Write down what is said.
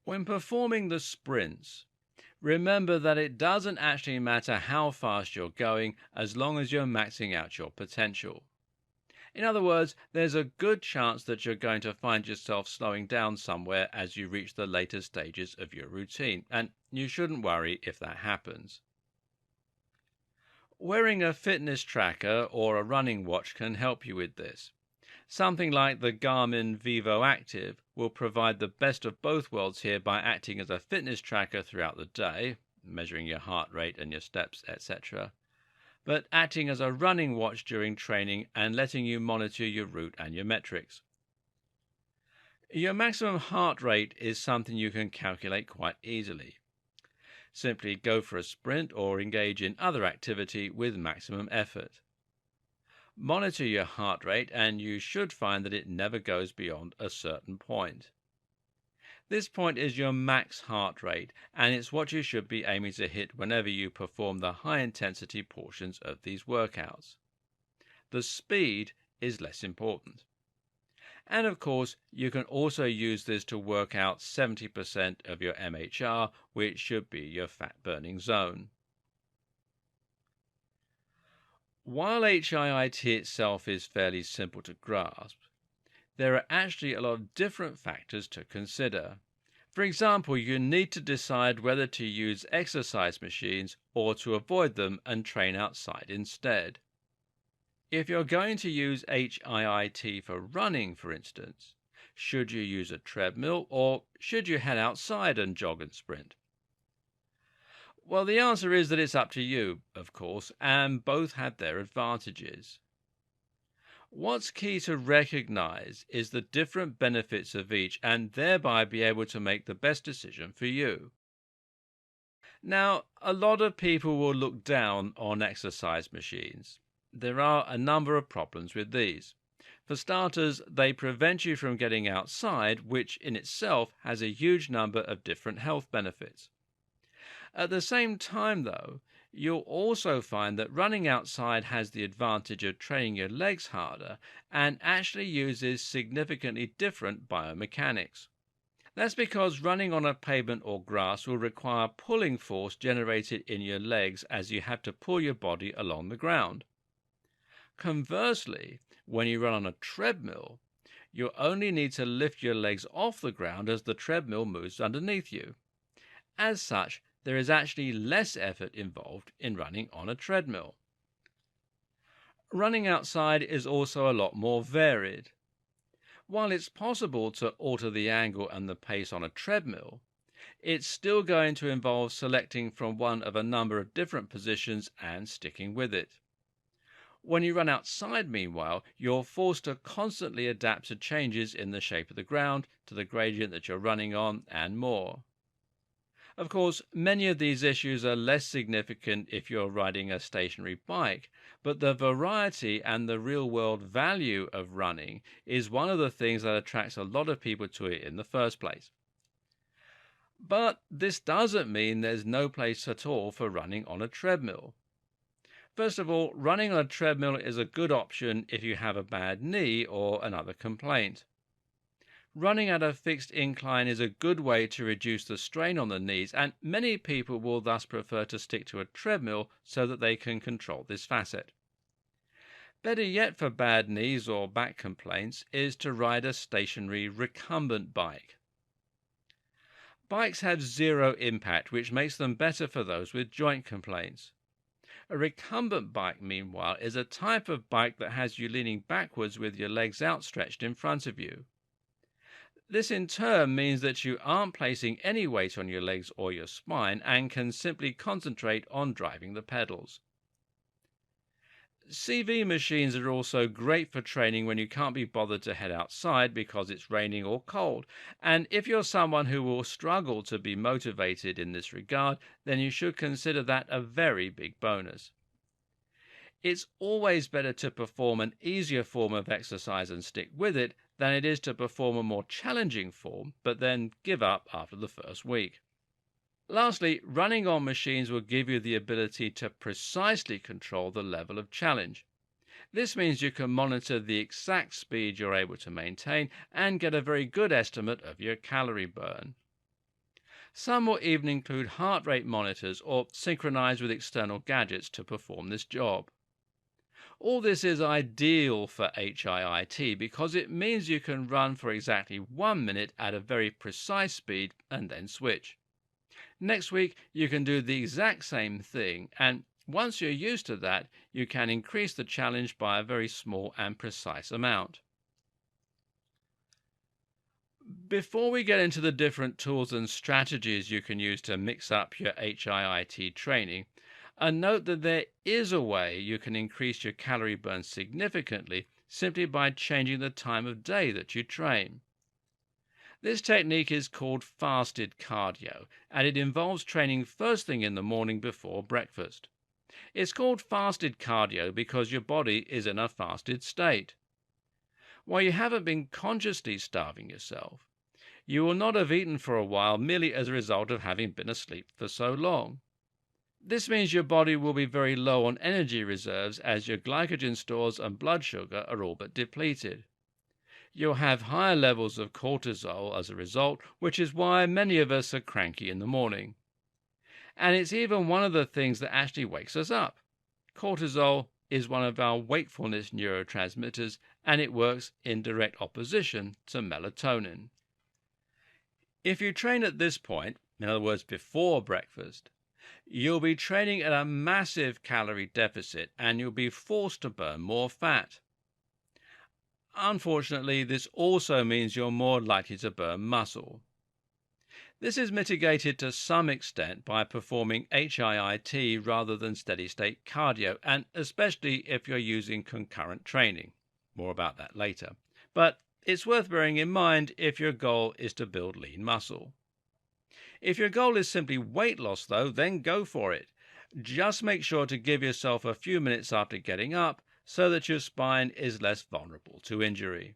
When performing the sprints, remember that it doesn't actually matter how fast you're going as long as you're maxing out your potential. In other words, there's a good chance that you're going to find yourself slowing down somewhere as you reach the later stages of your routine, and you shouldn't worry if that happens. Wearing a fitness tracker or a running watch can help you with this. Something like the Garmin Vivo Active will provide the best of both worlds here by acting as a fitness tracker throughout the day, measuring your heart rate and your steps, etc., but acting as a running watch during training and letting you monitor your route and your metrics. Your maximum heart rate is something you can calculate quite easily. Simply go for a sprint or engage in other activity with maximum effort. Monitor your heart rate and you should find that it never goes beyond a certain point. This point is your max heart rate, and it's what you should be aiming to hit whenever you perform the high-intensity portions of these workouts. The speed is less important. And of course, you can also use this to work out 70% of your MHR, which should be your fat-burning zone. While HIIT itself is fairly simple to grasp, there are actually a lot of different factors to consider. For example, you need to decide whether to use exercise machines or to avoid them and train outside instead. If you're going to use HIIT for running, for instance, should you use a treadmill or should you head outside and jog and sprint? Well, the answer is that it's up to you, of course, and both have their advantages. What's key to recognize is the different benefits of each and thereby be able to make the best decision for you. Now, a lot of people will look down on exercise machines. There are a number of problems with these. For starters, they prevent you from getting outside, which in itself has a huge number of different health benefits. At the same time, though, you'll also find that running outside has the advantage of training your legs harder and actually uses significantly different biomechanics. That's because running on a pavement or grass will require pulling force generated in your legs as you have to pull your body along the ground. Conversely, when you run on a treadmill, you only need to lift your legs off the ground as the treadmill moves underneath you. As such, there is actually less effort involved in running on a treadmill. Running outside is also a lot more varied. While it's possible to alter the angle and the pace on a treadmill, it's still going to involve selecting from one of a number of different positions and sticking with it. When you run outside, meanwhile, you're forced to constantly adapt to changes in the shape of the ground, to the gradient that you're running on, and more. Of course, many of these issues are less significant if you're riding a stationary bike, but the variety and the real-world value of running is one of the things that attracts a lot of people to it in the first place. But this doesn't mean there's no place at all for running on a treadmill. First of all, running on a treadmill is a good option if you have a bad knee or another complaint. Running at a fixed incline is a good way to reduce the strain on the knees, and many people will thus prefer to stick to a treadmill so that they can control this facet. Better yet for bad knees or back complaints is to ride a stationary recumbent bike. Bikes have zero impact, which makes them better for those with joint complaints. A recumbent bike, meanwhile, is a type of bike that has you leaning backwards with your legs outstretched in front of you. This in turn means that you aren't placing any weight on your legs or your spine and can simply concentrate on driving the pedals. CV machines are also great for training when you can't be bothered to head outside because it's raining or cold, and if you're someone who will struggle to be motivated in this regard, then you should consider that a very big bonus. It's always better to perform an easier form of exercise and stick with it than it is to perform a more challenging form but then give up after the first week. Lastly, running on machines will give you the ability to precisely control the level of challenge. This means you can monitor the exact speed you're able to maintain and get a very good estimate of your calorie burn. Some will even include heart rate monitors or synchronize with external gadgets to perform this job. All this is ideal for HIIT because it means you can run for exactly 1 minute at a very precise speed and then switch. Next week, you can do the exact same thing, and once you're used to that, you can increase the challenge by a very small and precise amount. Before we get into the different tools and strategies you can use to mix up your HIIT training, note that there is a way you can increase your calorie burn significantly simply by changing the time of day that you train. This technique is called fasted cardio, and it involves training first thing in the morning before breakfast. It's called fasted cardio because your body is in a fasted state. While you haven't been consciously starving yourself, you will not have eaten for a while merely as a result of having been asleep for so long. This means your body will be very low on energy reserves as your glycogen stores and blood sugar are all but depleted. You'll have higher levels of cortisol as a result, which is why many of us are cranky in the morning. And it's even one of the things that actually wakes us up. Cortisol is one of our wakefulness neurotransmitters, and it works in direct opposition to melatonin. If you train at this point, in other words before breakfast, you'll be training at a massive calorie deficit and you'll be forced to burn more fat. Unfortunately, this also means you're more likely to burn muscle. This is mitigated to some extent by performing HIIT rather than steady-state cardio, and especially if you're using concurrent training. More about that later. But it's worth bearing in mind if your goal is to build lean muscle. If your goal is simply weight loss, though, then go for it. Just make sure to give yourself a few minutes after getting up so that your spine is less vulnerable to injury.